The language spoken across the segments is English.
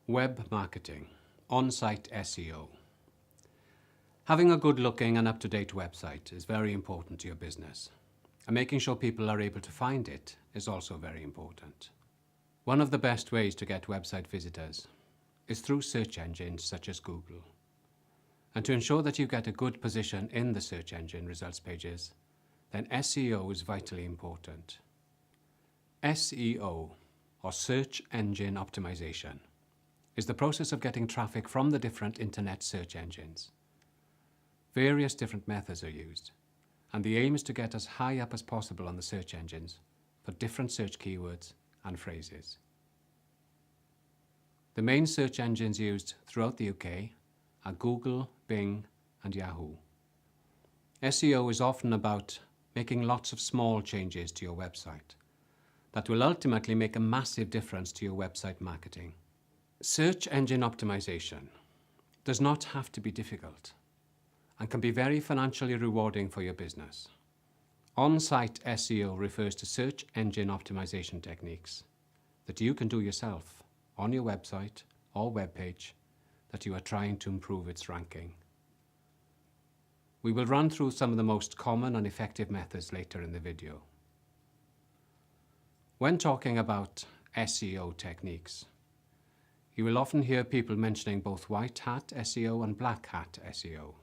Web marketing, on-site SEO. Having a good-looking and up-to-date website is very important to your business, and making sure people are able to find it is also very important. One of the best ways to get website visitors is through search engines such as Google. And to ensure that you get a good position in the search engine results pages, then SEO is vitally important. SEO, or Search Engine Optimization, is the process of getting traffic from the different internet search engines. Various different methods are used, and the aim is to get as high up as possible on the search engines for different search keywords and phrases. The main search engines used throughout the UK are Google, Bing, and Yahoo. SEO is often about making lots of small changes to your website that will ultimately make a massive difference to your website marketing. Search engine optimization does not have to be difficult and can be very financially rewarding for your business. On-site SEO refers to search engine optimization techniques that you can do yourself on your website or web page that you are trying to improve its ranking. We will run through some of the most common and effective methods later in the video. When talking about SEO techniques, you will often hear people mentioning both white hat SEO and black hat SEO.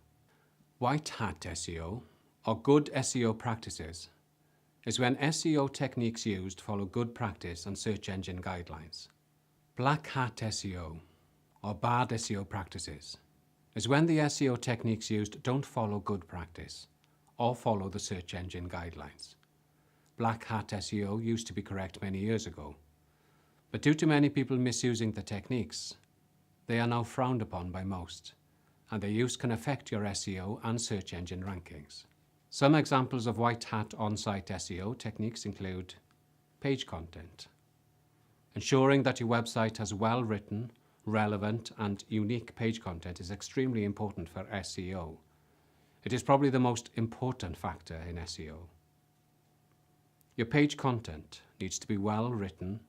White hat SEO, or good SEO practices, is when SEO techniques used follow good practice and search engine guidelines. Black hat SEO, or bad SEO practices, is when the SEO techniques used don't follow good practice or follow the search engine guidelines. Black hat SEO used to be correct many years ago, but due to many people misusing the techniques, they are now frowned upon by most, and their use can affect your SEO and search engine rankings. Some examples of white hat on-site SEO techniques include page content. Ensuring that your website has well-written, relevant, and unique page content is extremely important for SEO. It is probably the most important factor in SEO. Your page content needs to be well-written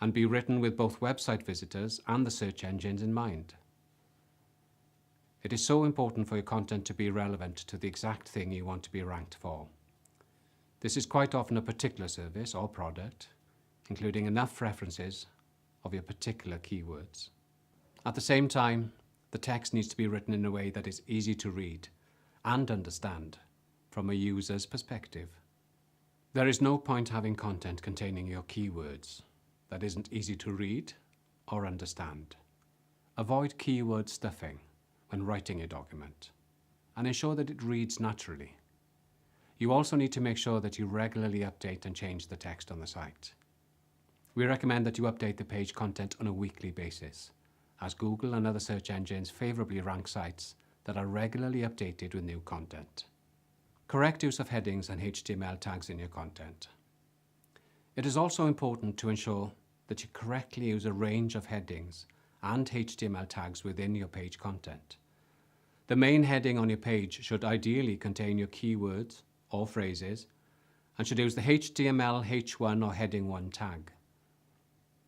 and be written with both website visitors and the search engines in mind. It is so important for your content to be relevant to the exact thing you want to be ranked for. This is quite often a particular service or product, including enough references of your particular keywords. At the same time, the text needs to be written in a way that is easy to read and understand from a user's perspective. There is no point having content containing your keywords that isn't easy to read or understand. Avoid keyword stuffing when writing a document and ensure that it reads naturally. You also need to make sure that you regularly update and change the text on the site. We recommend that you update the page content on a weekly basis, as Google and other search engines favorably rank sites that are regularly updated with new content. Correct use of headings and HTML tags in your content. It is also important to ensure that you correctly use a range of headings and HTML tags within your page content. The main heading on your page should ideally contain your keywords or phrases and should use the HTML H1 or heading 1 tag.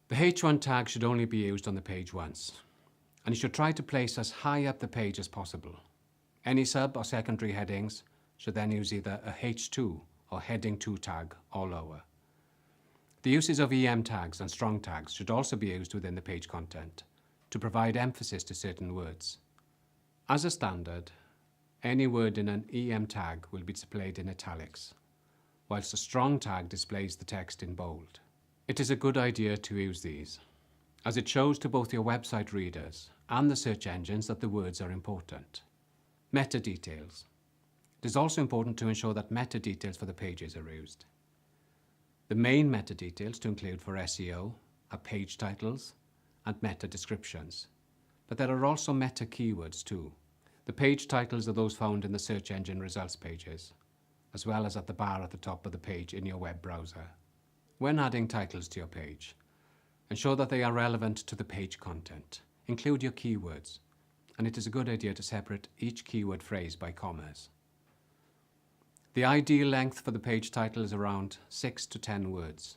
The H1 tag should only be used on the page once, and you should try to place as high up the page as possible. Any sub or secondary headings should then use either a H2 or heading 2 tag or lower. The uses of EM tags and strong tags should also be used within the page content to provide emphasis to certain words. As a standard, any word in an EM tag will be displayed in italics, whilst a strong tag displays the text in bold. It is a good idea to use these, as it shows to both your website readers and the search engines that the words are important. Meta details. It is also important to ensure that meta details for the pages are used. The main meta details to include for SEO are page titles and meta descriptions, but there are also meta keywords too. The page titles are those found in the search engine results pages, as well as at the bar at the top of the page in your web browser. When adding titles to your page, ensure that they are relevant to the page content. Include your keywords, and it is a good idea to separate each keyword phrase by commas. The ideal length for the page title is around 6 to 10 words.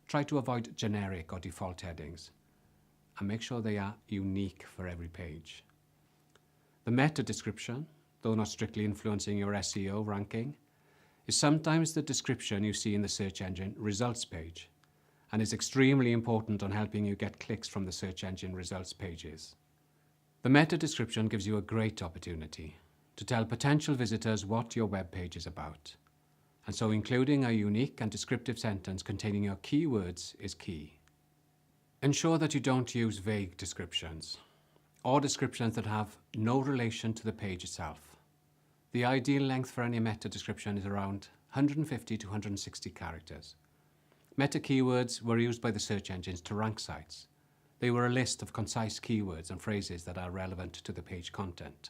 Try to avoid generic or default headings, and make sure they are unique for every page. The meta description, though not strictly influencing your SEO ranking, is sometimes the description you see in the search engine results page, and is extremely important on helping you get clicks from the search engine results pages. The meta description gives you a great opportunity to tell potential visitors what your web page is about, and so including a unique and descriptive sentence containing your keywords is key. Ensure that you don't use vague descriptions, or descriptions that have no relation to the page itself. The ideal length for any meta description is around 150 to 160 characters. Meta keywords were used by the search engines to rank sites. They were a list of concise keywords and phrases that are relevant to the page content.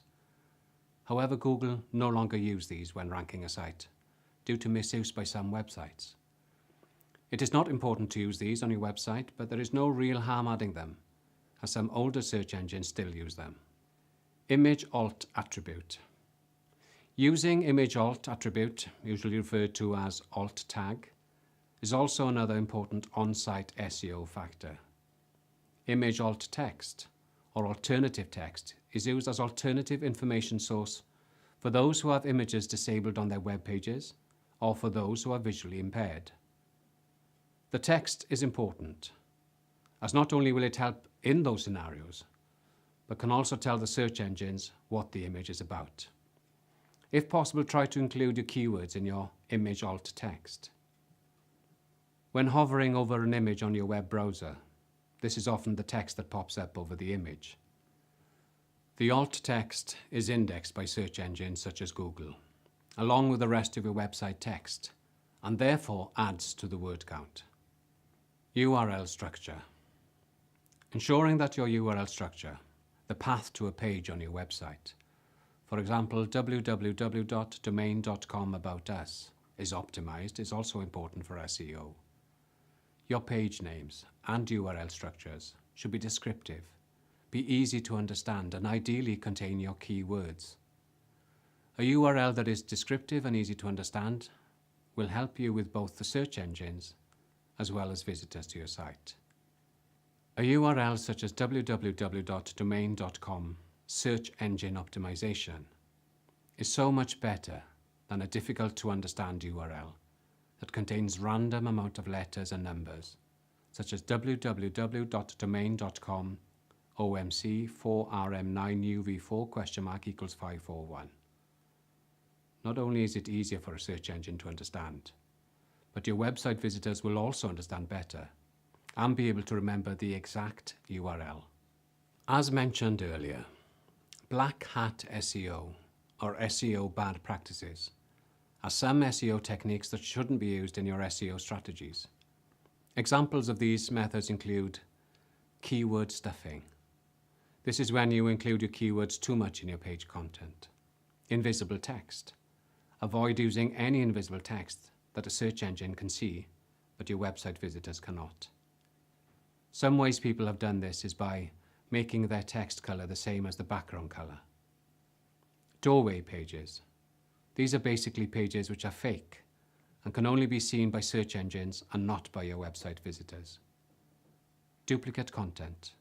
However, Google no longer use these when ranking a site, due to misuse by some websites. It is not important to use these on your website, but there is no real harm adding them, as some older search engines still use them. Image alt attribute. Using image alt attribute, usually referred to as alt tag, is also another important on-site SEO factor. Image alt text, or alternative text, is used as alternative information source for those who have images disabled on their web pages, or for those who are visually impaired. The text is important, as not only will it help in those scenarios, but can also tell the search engines what the image is about. If possible, try to include your keywords in your image alt text. When hovering over an image on your web browser, this is often the text that pops up over the image. The alt text is indexed by search engines such as Google, along with the rest of your website text, and therefore adds to the word count. URL structure. Ensuring that your URL structure, the path to a page on your website, for example, www.domain.com about us, is optimized is also important for SEO. Your page names and URL structures should be descriptive, be easy to understand, and ideally contain your keywords. A URL that is descriptive and easy to understand will help you with both the search engines as well as visitors to your site. A URL such as www.domain.com search engine optimization is so much better than a difficult to understand URL that contains random amount of letters and numbers, such as www.domain.com OMC 4RM9UV4 equals 541. Not only is it easier for a search engine to understand, but your website visitors will also understand better and be able to remember the exact URL. As mentioned earlier, black hat SEO, or SEO bad practices, are some SEO techniques that shouldn't be used in your SEO strategies. Examples of these methods include keyword stuffing. This is when you include your keywords too much in your page content. Invisible text. Avoid using any invisible text that a search engine can see, but your website visitors cannot. Some ways people have done this is by making their text color the same as the background color. Doorway pages. These are basically pages which are fake and can only be seen by search engines and not by your website visitors. Duplicate content.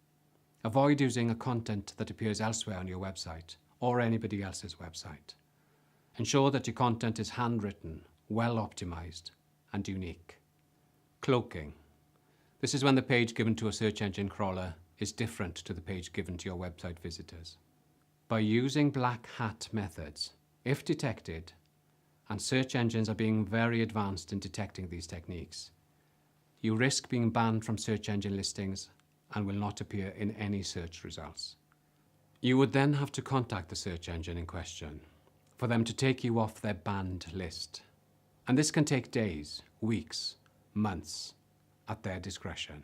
Avoid using a content that appears elsewhere on your website or anybody else's website. Ensure that your content is handwritten, well optimized, and unique. Cloaking. This is when the page given to a search engine crawler is different to the page given to your website visitors. By using black hat methods, if detected, and search engines are being very advanced in detecting these techniques, you risk being banned from search engine listings and will not appear in any search results. You would then have to contact the search engine in question for them to take you off their banned list. And this can take days, weeks, months, at their discretion.